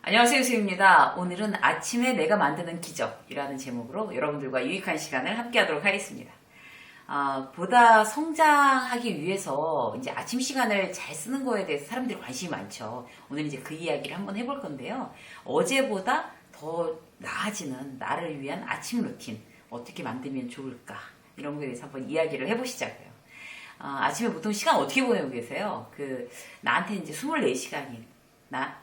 안녕하세요, 수입니다. 오늘은 아침에 내가 만드는 기적이라는 제목으로 여러분들과 유익한 시간을 함께 하도록 하겠습니다. 보다 성장하기 위해서 이제 아침 시간을 잘 쓰는 거에 대해서 사람들이 관심이 많죠. 오늘 이제 그 이야기를 한번 해볼 건데요. 어제보다 더 나아지는 나를 위한 아침 루틴 어떻게 만들면 좋을까? 이런 거에 대해서 한번 이야기를 해보시자고요. 아침에 보통 시간 어떻게 보내고 계세요? 나한테 이제 24시간이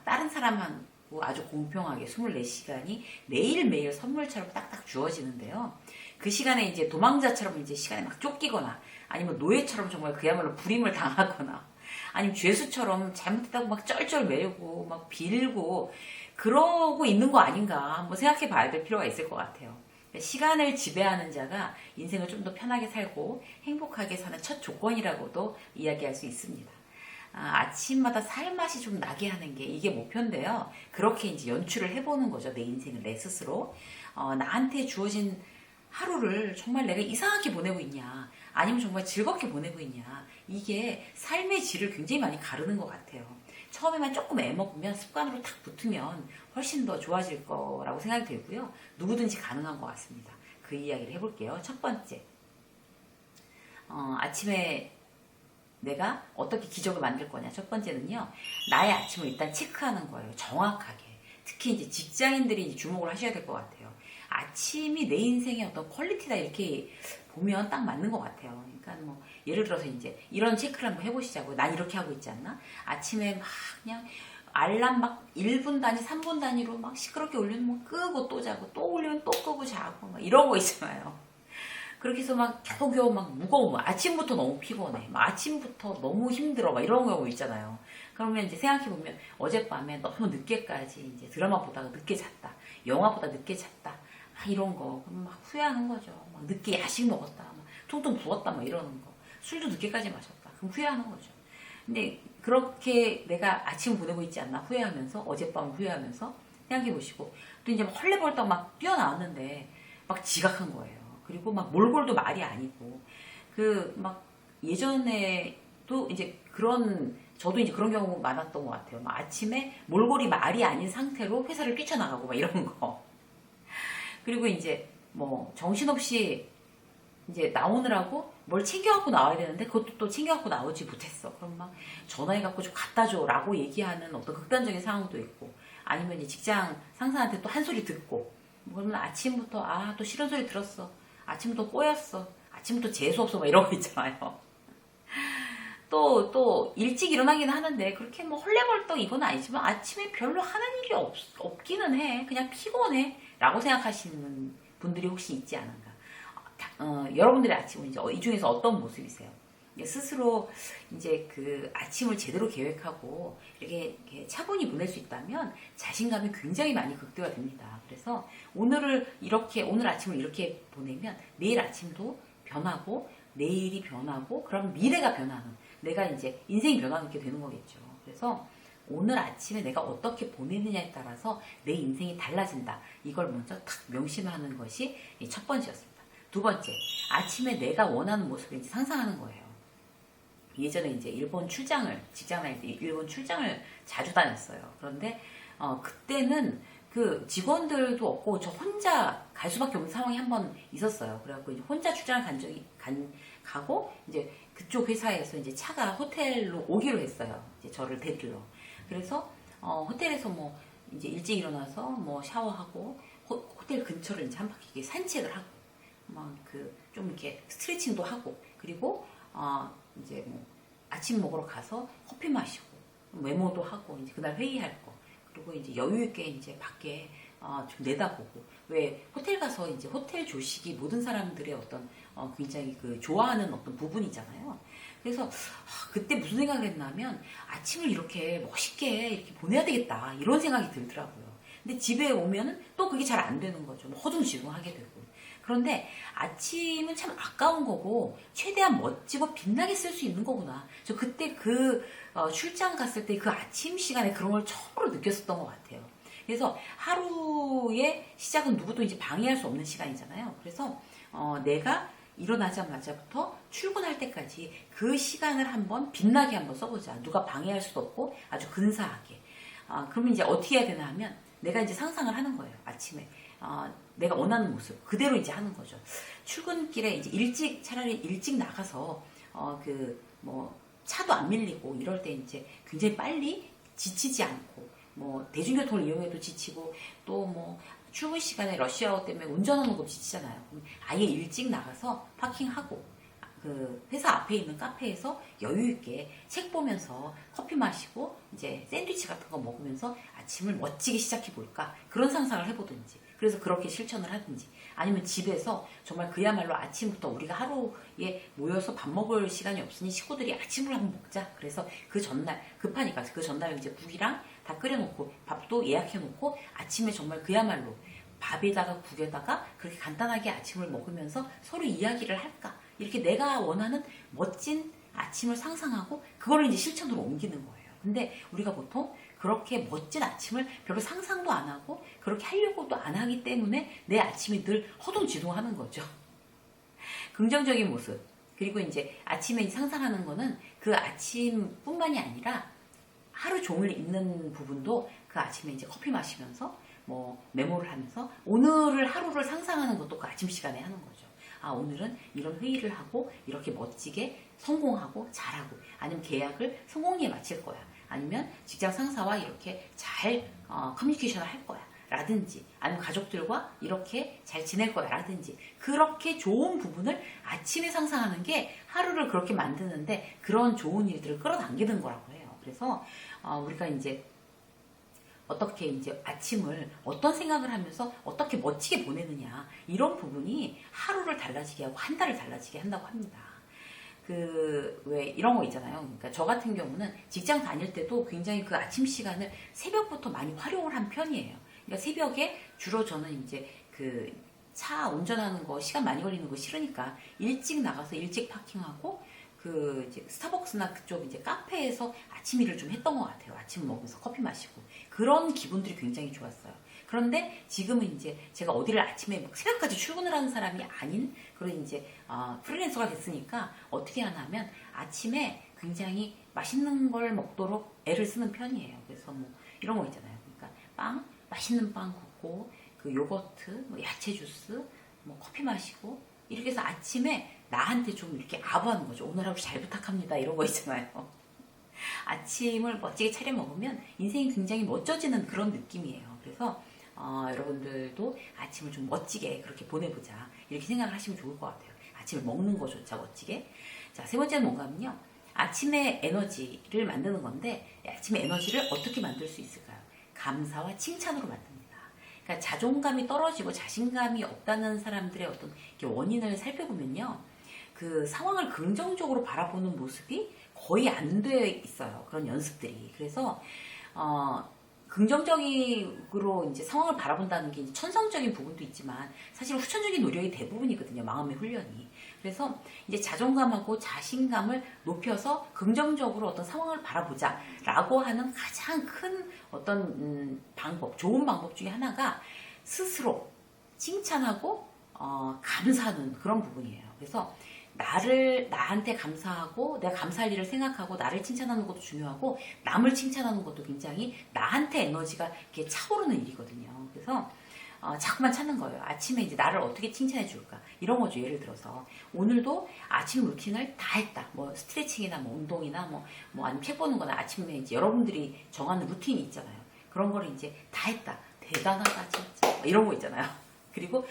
다른 사람하고 아주 공평하게 24시간이 매일매일 선물처럼 딱딱 주어지는데요. 그 시간에 이제 도망자처럼 이제 시간에 막 쫓기거나 아니면 노예처럼 정말 그야말로 불임을 당하거나 아니면 죄수처럼 잘못했다고 막 쩔쩔 매고 막 빌고 그러고 있는 거 아닌가 한번 생각해 봐야 될 필요가 있을 것 같아요. 시간을 지배하는 자가 인생을 좀 더 편하게 살고 행복하게 사는 첫 조건이라고도 이야기할 수 있습니다. 아침마다 살맛이 좀 나게 하는 게 이게 목표인데요. 그렇게 이제 연출을 해보는 거죠. 내 인생을 내 스스로. 나한테 주어진 하루를 정말 내가 이상하게 보내고 있냐, 아니면 정말 즐겁게 보내고 있냐, 이게 삶의 질을 굉장히 많이 가르는 것 같아요. 처음에만 조금 애먹으면 습관으로 탁 붙으면 훨씬 더 좋아질 거라고 생각이 들고요. 누구든지 가능한 것 같습니다. 그 이야기를 해볼게요. 첫 번째, 아침에 내가 어떻게 기적을 만들 거냐. 첫 번째는요, 나의 아침을 일단 체크하는 거예요. 정확하게. 특히 이제 직장인들이 이제 주목을 하셔야 될 것 같아요. 아침이 내 인생의 어떤 퀄리티다 이렇게 보면 딱 맞는 것 같아요. 그러니까 뭐 예를 들어서 이제 이런 체크를 한번 해보시자고요. 난 이렇게 하고 있지 않나? 아침에 막 그냥 알람 막 1분 단위, 3분 단위로 막 시끄럽게 울리면 뭐 끄고 또 자고 또 울리면 또 끄고 자고 막 이런 거 있잖아요. 그렇게 해서 막 겨우겨우 막 무거워. 아침부터 너무 피곤해. 막 아침부터 너무 힘들어. 막 이런 경우 있잖아요. 그러면 이제 생각해보면 어젯밤에 너무 늦게까지 이제 드라마 보다가 늦게 잤다. 영화 보다 늦게 잤다. 막 이런 거. 그러면 막 후회하는 거죠. 막 늦게 야식 먹었다. 막 퉁퉁 부었다. 막 이러는 거. 술도 늦게까지 마셨다. 그럼 후회하는 거죠. 근데 그렇게 내가 아침 보내고 있지 않나 후회하면서 어젯밤 후회하면서 생각해보시고 또 이제 막 헐레벌떡 막 뛰어나왔는데 막 지각한 거예요. 그리고 막 몰골도 말이 아니고 막 예전에도 이제 저도 이제 그런 경우 많았던 것 같아요. 막 아침에 몰골이 말이 아닌 상태로 회사를 뛰쳐나가고 막 이런 거. 그리고 이제 뭐 정신없이 이제 나오느라고 뭘 챙겨갖고 나와야 되는데 그것도 또 챙겨갖고 나오지 못했어. 그럼 막 전화해갖고 좀 갖다 줘라고 얘기하는 어떤 극단적인 상황도 있고 아니면 이제 직장 상사한테 또 한 소리 듣고 그러면 아침부터 또 싫은 소리 들었어. 아침부터 꼬였어. 아침부터 재수없어. 막 이런 거 있잖아요. 또 일찍 일어나기는 하는데 그렇게 뭐 헐레벌떡 이건 아니지만 아침에 별로 하는 일이 없기는 해. 그냥 피곤해. 라고 생각하시는 분들이 혹시 있지 않은가. 여러분들의 아침은 이제 이 중에서 어떤 모습이세요? 스스로 이제 그 아침을 제대로 계획하고 이렇게 차분히 보낼 수 있다면 자신감이 굉장히 많이 극대화됩니다. 그래서 오늘 아침을 이렇게 보내면 내일 아침도 변하고 내일이 변하고 그럼 미래가 변하는 내가 이제 인생이 변하게 되는 거겠죠. 그래서 오늘 아침에 내가 어떻게 보내느냐에 따라서 내 인생이 달라진다. 이걸 먼저 탁 명심하는 것이 첫 번째였습니다. 두 번째, 아침에 내가 원하는 모습을 이제 상상하는 거예요. 예전에 이제 직장 다닐 때 일본 출장을 자주 다녔어요. 그런데 그때는 그 직원들도 없고 저 혼자 갈 수밖에 없는 상황이 한 번 있었어요. 그래갖고 이제 혼자 출장을 가고 이제 그쪽 회사에서 이제 차가 호텔로 오기로 했어요. 이제 저를 데리러. 그래서 호텔에서 뭐 이제 일찍 일어나서 뭐 샤워하고 호텔 근처를 이제 한 바퀴 산책을 하고 막 좀 이렇게 스트레칭도 하고 그리고 이제 뭐 아침 먹으러 가서 커피 마시고 메모도 하고 이제 그날 회의할 거 그리고 이제 여유 있게 이제 밖에 좀 내다보고 왜 호텔 가서 이제 호텔 조식이 모든 사람들의 어떤 굉장히 좋아하는 어떤 부분이잖아요. 그래서 그때 무슨 생각을 했냐면 아침을 이렇게 멋있게 이렇게 보내야 되겠다 이런 생각이 들더라고요. 근데 집에 오면은 또 그게 잘 안 되는 거죠. 허둥지둥하게 되고. 그런데 아침은 참 아까운 거고 최대한 멋지고 빛나게 쓸 수 있는 거구나. 저 그때 출장 갔을 때 그 아침 시간에 그런 걸 처음으로 느꼈었던 것 같아요. 그래서 하루의 시작은 누구도 이제 방해할 수 없는 시간이잖아요. 그래서 내가 일어나자마자부터 출근할 때까지 그 시간을 한번 빛나게 한번 써보자. 누가 방해할 수도 없고 아주 근사하게. 그러면 이제 어떻게 해야 되나 하면 내가 이제 상상을 하는 거예요. 아침에 내가 원하는 모습 그대로 이제 하는 거죠. 출근길에 이제 차라리 일찍 나가서 뭐 차도 안 밀리고 이럴 때 이제 굉장히 빨리 지치지 않고 뭐 대중교통을 이용해도 지치고 또 뭐 출근 시간에 러시아워 때문에 운전하는 것도 지치잖아요. 그럼 아예 일찍 나가서 파킹하고 그 회사 앞에 있는 카페에서 여유 있게 책 보면서 커피 마시고 이제 샌드위치 같은 거 먹으면서 아침을 멋지게 시작해 볼까 그런 상상을 해보든지 그래서 그렇게 실천을 하든지 아니면 집에서 정말 그야말로 아침부터 우리가 하루에 모여서 밥 먹을 시간이 없으니 식구들이 아침을 한번 먹자. 그래서 그 전날 급하니까 그 전날 이제 국이랑 다 끓여놓고 밥도 예약해놓고 아침에 정말 그야말로 밥에다가 국에다가 그렇게 간단하게 아침을 먹으면서 서로 이야기를 할까. 이렇게 내가 원하는 멋진 아침을 상상하고 그거를 이제 실천으로 옮기는 거예요. 근데 우리가 보통 그렇게 멋진 아침을 별로 상상도 안 하고 그렇게 하려고도 안 하기 때문에 내 아침이 늘 허둥지둥하는 거죠. 긍정적인 모습. 그리고 이제 아침에 상상하는 거는 그 아침뿐만이 아니라 하루 종일 있는 부분도 그 아침에 이제 커피 마시면서 뭐 메모를 하면서 오늘을 하루를 상상하는 것도 그 아침 시간에 하는 거죠. 오늘은 이런 회의를 하고 이렇게 멋지게 성공하고 잘하고 아니면 계약을 성공리에 마칠 거야. 아니면 직장 상사와 이렇게 잘 커뮤니케이션을 할 거야. 라든지 아니면 가족들과 이렇게 잘 지낼 거야. 라든지 그렇게 좋은 부분을 아침에 상상하는 게 하루를 그렇게 만드는데 그런 좋은 일들을 끌어당기는 거라고 해요. 그래서 우리가 이제 어떻게 이제 아침을 어떤 생각을 하면서 어떻게 멋지게 보내느냐 이런 부분이 하루를 달라지게 하고 한 달을 달라지게 한다고 합니다. 왜 이런 거 있잖아요. 그러니까 저 같은 경우는 직장 다닐 때도 굉장히 그 아침 시간을 새벽부터 많이 활용을 한 편이에요. 그러니까 새벽에 주로 저는 이제 그 차 운전하는 거 시간 많이 걸리는 거 싫으니까 일찍 나가서 일찍 파킹하고 그 이제 스타벅스나 그쪽 이제 카페에서 아침 일을 좀 했던 것 같아요. 아침 먹으면서 커피 마시고 그런 기분들이 굉장히 좋았어요. 그런데 지금은 이제 제가 어디를 아침에 막 새벽까지 출근을 하는 사람이 아닌 그런 이제 프리랜서가 됐으니까 어떻게 하냐면 아침에 굉장히 맛있는 걸 먹도록 애를 쓰는 편이에요. 그래서 뭐 이런 거 있잖아요. 그러니까 맛있는 빵 굽고 그 요거트, 뭐 야채 주스, 뭐 커피 마시고 이렇게 해서 아침에 나한테 좀 이렇게 아부하는 거죠. 오늘 하루 잘 부탁합니다. 이런 거 있잖아요. 아침을 멋지게 차려 먹으면 인생이 굉장히 멋져지는 그런 느낌이에요. 그래서 여러분들도 아침을 좀 멋지게 그렇게 보내보자. 이렇게 생각을 하시면 좋을 것 같아요. 아침을 먹는 거조차 멋지게. 자, 세 번째는 뭔가 하면요. 아침에 에너지를 만드는 건데 아침에 에너지를 어떻게 만들 수 있을까요? 감사와 칭찬으로 만듭니다. 그러니까 자존감이 떨어지고 자신감이 없다는 사람들의 어떤 원인을 살펴보면요. 그 상황을 긍정적으로 바라보는 모습이 거의 안 돼 있어요. 그런 연습들이. 그래서 긍정적으로 이제 상황을 바라본다는 게 이제 천성적인 부분도 있지만 사실 후천적인 노력이 대부분이거든요. 마음의 훈련이. 그래서 이제 자존감하고 자신감을 높여서 긍정적으로 어떤 상황을 바라보자라고 하는 가장 큰 어떤 방법, 좋은 방법 중에 하나가 스스로 칭찬하고 감사하는 그런 부분이에요. 그래서 나한테 감사하고 내가 감사할 일을 생각하고 나를 칭찬하는 것도 중요하고 남을 칭찬하는 것도 굉장히 나한테 에너지가 이렇게 차오르는 일이거든요. 그래서 자꾸만 찾는 거예요. 아침에 이제 나를 어떻게 칭찬해 줄까? 이런 거죠. 예를 들어서 오늘도 아침 루틴을 다 했다. 뭐 스트레칭이나 뭐 운동이나 뭐 아니면 책 보는 거나 아침에 이제 여러분들이 정하는 루틴이 있잖아요. 그런 거를 이제 다 했다. 대단하다 진짜. 이런 거 있잖아요. 그리고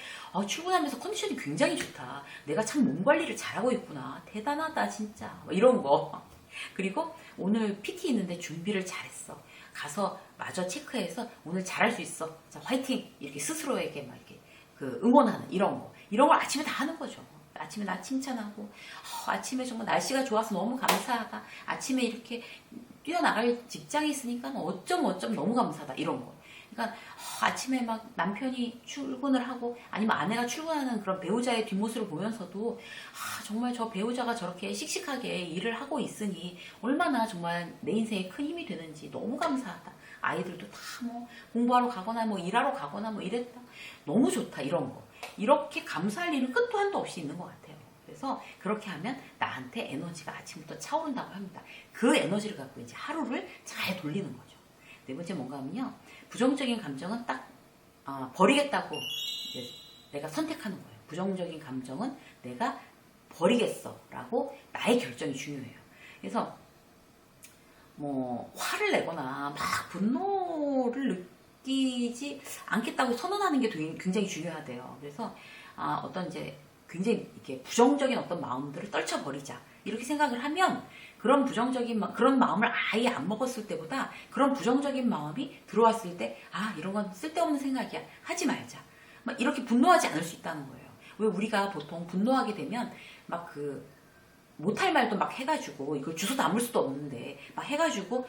출근하면서 컨디션이 굉장히 좋다. 내가 참 몸 관리를 잘하고 있구나. 대단하다 진짜. 이런 거. 그리고 오늘 PT 있는데 준비를 잘했어. 가서 마저 체크해서 오늘 잘할 수 있어. 자, 화이팅! 이렇게 스스로에게 막 이렇게 응원하는 이런 거. 이런 걸 아침에 다 하는 거죠. 아침에 나 칭찬하고, 아침에 정말 날씨가 좋아서 너무 감사하다. 아침에 이렇게 뛰어나갈 직장이 있으니까 어쩜 너무 감사하다. 이런 거. 그러니까 아침에 막 남편이 출근을 하고 아니면 아내가 출근하는 그런 배우자의 뒷모습을 보면서도 정말 저 배우자가 저렇게 씩씩하게 일을 하고 있으니 얼마나 정말 내 인생에 큰 힘이 되는지 너무 감사하다. 아이들도 다 뭐 공부하러 가거나 뭐 일하러 가거나 뭐 이랬다. 너무 좋다. 이런 거. 이렇게 감사할 일은 끝도 한도 없이 있는 것 같아요. 그래서 그렇게 하면 나한테 에너지가 아침부터 차오른다고 합니다. 그 에너지를 갖고 이제 하루를 잘 돌리는 거죠. 네 번째 뭔가 하면요. 부정적인 감정은 딱 버리겠다고 이제 내가 선택하는 거예요. 부정적인 감정은 내가 버리겠어 라고 나의 결정이 중요해요. 그래서 뭐 화를 내거나 막 분노를 느끼지 않겠다고 선언하는 게 굉장히 중요하대요. 그래서 어떤 이제 굉장히 이렇게 부정적인 어떤 마음들을 떨쳐버리자 이렇게 생각을 하면 그런 그런 마음을 아예 안 먹었을 때보다 그런 부정적인 마음이 들어왔을 때 이런 건 쓸데없는 생각이야 하지 말자 막 이렇게 분노하지 않을 수 있다는 거예요. 왜 우리가 보통 분노하게 되면 막 못할 말도 막 해가지고 이걸 주워 담을 수도 없는데 막 해가지고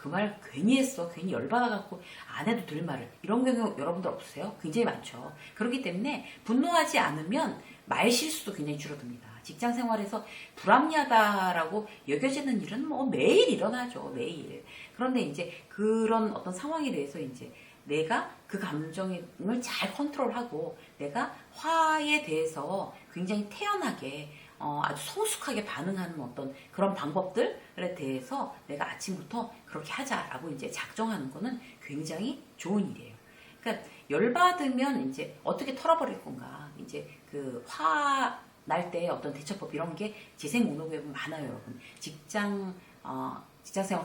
그 말 괜히 했어 괜히 열받아갖고 안 해도 될 말을 이런 경우 여러분들 없으세요? 굉장히 많죠. 그렇기 때문에 분노하지 않으면 말 실수도 굉장히 줄어듭니다. 직장 생활에서 불합리하다라고 여겨지는 일은 뭐 매일 일어나죠. 매일. 그런데 이제 그런 어떤 상황에 대해서 이제 내가 그 감정을 잘 컨트롤하고 내가 화에 대해서 굉장히 태연하게 아주 성숙하게 반응하는 어떤 그런 방법들에 대해서 내가 아침부터 그렇게 하자라고 이제 작정하는 거는 굉장히 좋은 일이에요. 그러니까 열받으면 이제 어떻게 털어버릴 건가. 이제 날 때 어떤 대처법 이런 게 재생 목록에 많아요, 여러분. 직장생활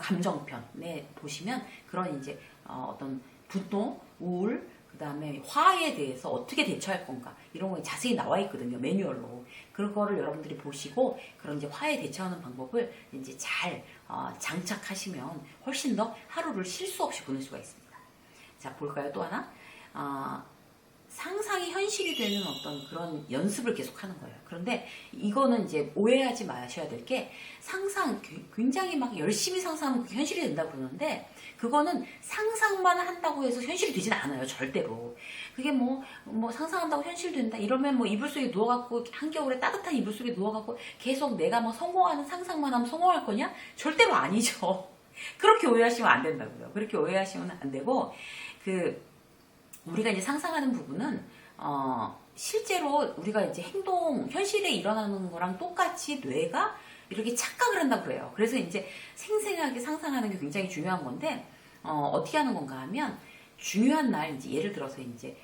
감정편에 보시면 그런 이제 어떤 분노, 우울, 그 다음에 화에 대해서 어떻게 대처할 건가 이런 거 자세히 나와 있거든요, 매뉴얼로. 그거를 여러분들이 보시고 그런 이제 화에 대처하는 방법을 이제 잘 장착하시면 훨씬 더 하루를 실수 없이 보낼 수가 있습니다. 자, 볼까요? 또 하나. 상상이 현실이 되는 어떤 그런 연습을 계속하는 거예요. 그런데 이거는 이제 오해하지 마셔야 될 게 굉장히 막 열심히 상상하면 그게 현실이 된다고 그러는데 그거는 상상만 한다고 해서 현실이 되진 않아요. 절대로. 그게 뭐 상상한다고 현실된다 이러면 뭐 이불 속에 누워갖고 한겨울에 따뜻한 이불 속에 누워갖고 계속 내가 뭐 성공하는 상상만 하면 성공할 거냐? 절대로 아니죠. 그렇게 오해하시면 안 된다고요. 그렇게 오해하시면 안 되고 우리가 이제 상상하는 부분은 실제로 우리가 이제 현실에 일어나는 거랑 똑같이 뇌가 이렇게 착각을 한다고 그래요. 그래서 이제 생생하게 상상하는 게 굉장히 중요한 건데 어떻게 하는 건가 하면 중요한 날 이제 예를 들어서 이제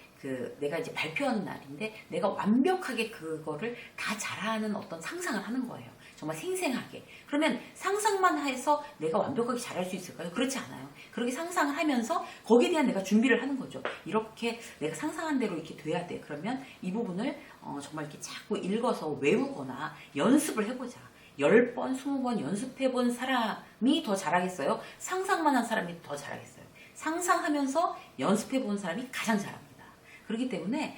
내가 이제 발표하는 날인데 내가 완벽하게 그거를 다 잘하는 어떤 상상을 하는 거예요. 정말 생생하게. 그러면 상상만 해서 내가 완벽하게 잘할 수 있을까요? 그렇지 않아요. 그렇게 상상을 하면서 거기에 대한 내가 준비를 하는 거죠. 이렇게 내가 상상한 대로 이렇게 돼야 돼. 그러면 이 부분을 정말 이렇게 자꾸 읽어서 외우거나 연습을 해보자. 10번, 20번 연습해본 사람이 더 잘하겠어요? 상상만 한 사람이 더 잘하겠어요? 상상하면서 연습해본 사람이 가장 잘합니다. 그렇기 때문에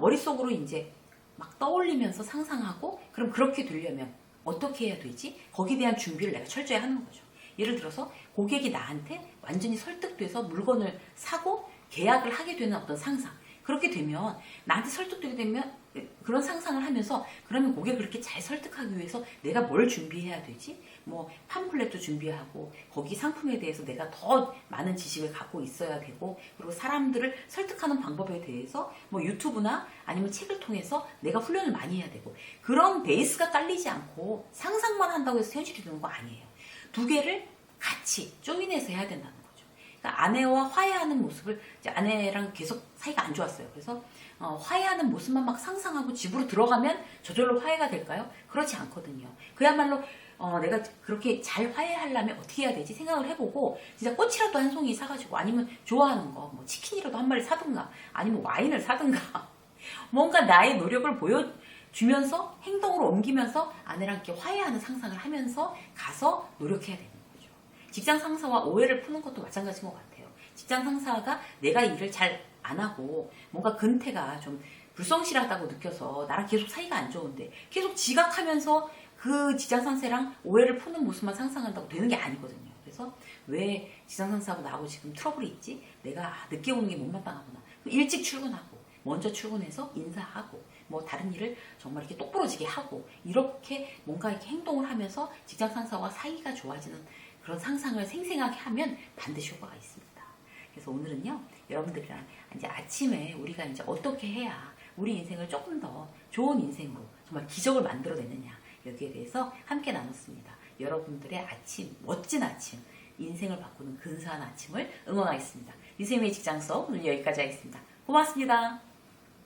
머릿속으로 이제 막 떠올리면서 상상하고 그럼 그렇게 되려면 어떻게 해야 되지? 거기에 대한 준비를 내가 철저히 하는 거죠. 예를 들어서 고객이 나한테 완전히 설득돼서 물건을 사고 계약을 하게 되는 어떤 상상. 그렇게 되면 나한테 설득되게 되면 그런 상상을 하면서 그러면 고객을 그렇게 잘 설득하기 위해서 내가 뭘 준비해야 되지? 뭐 팜플렛도 준비하고 거기 상품에 대해서 내가 더 많은 지식을 갖고 있어야 되고 그리고 사람들을 설득하는 방법에 대해서 뭐 유튜브나 아니면 책을 통해서 내가 훈련을 많이 해야 되고 그런 베이스가 깔리지 않고 상상만 한다고 해서 현실이 되는 거 아니에요. 두 개를 같이 조인해서 해야 된다는 거죠. 그러니까 아내와 화해하는 모습을 이제 아내랑 계속 사이가 안 좋았어요. 그래서 화해하는 모습만 막 상상하고 집으로 들어가면 저절로 화해가 될까요? 그렇지 않거든요. 그야말로 내가 그렇게 잘 화해하려면 어떻게 해야 되지 생각을 해보고 진짜 꽃이라도 한 송이 사가지고 아니면 좋아하는 거 뭐 치킨이라도 한 마리 사든가 아니면 와인을 사든가 뭔가 나의 노력을 보여주면서 행동으로 옮기면서 아내랑 이렇게 화해하는 상상을 하면서 가서 노력해야 되는 거죠. 직장 상사와 오해를 푸는 것도 마찬가지인 것 같아요. 직장 상사가 내가 일을 잘 안 하고 뭔가 근태가 좀 불성실하다고 느껴서 나랑 계속 사이가 안 좋은데 계속 지각하면서 그 직장 상사랑 오해를 푸는 모습만 상상한다고 되는 게 아니거든요. 그래서 왜 직장 상사하고 나하고 지금 트러블이 있지? 내가 늦게 오는 게 못마땅하구나. 일찍 출근하고 먼저 출근해서 인사하고 뭐 다른 일을 정말 이렇게 똑부러지게 하고 이렇게 뭔가 이렇게 행동을 하면서 직장 상사와 사이가 좋아지는 그런 상상을 생생하게 하면 반드시 효과가 있습니다. 그래서 오늘은요, 여러분들이랑 이제 아침에 우리가 이제 어떻게 해야 우리 인생을 조금 더 좋은 인생으로 정말 기적을 만들어내느냐 여기에 대해서 함께 나눴습니다. 여러분들의 아침, 멋진 아침 인생을 바꾸는 근사한 아침을 응원하겠습니다. 유세미의 직장 수업 오늘 여기까지 하겠습니다. 고맙습니다.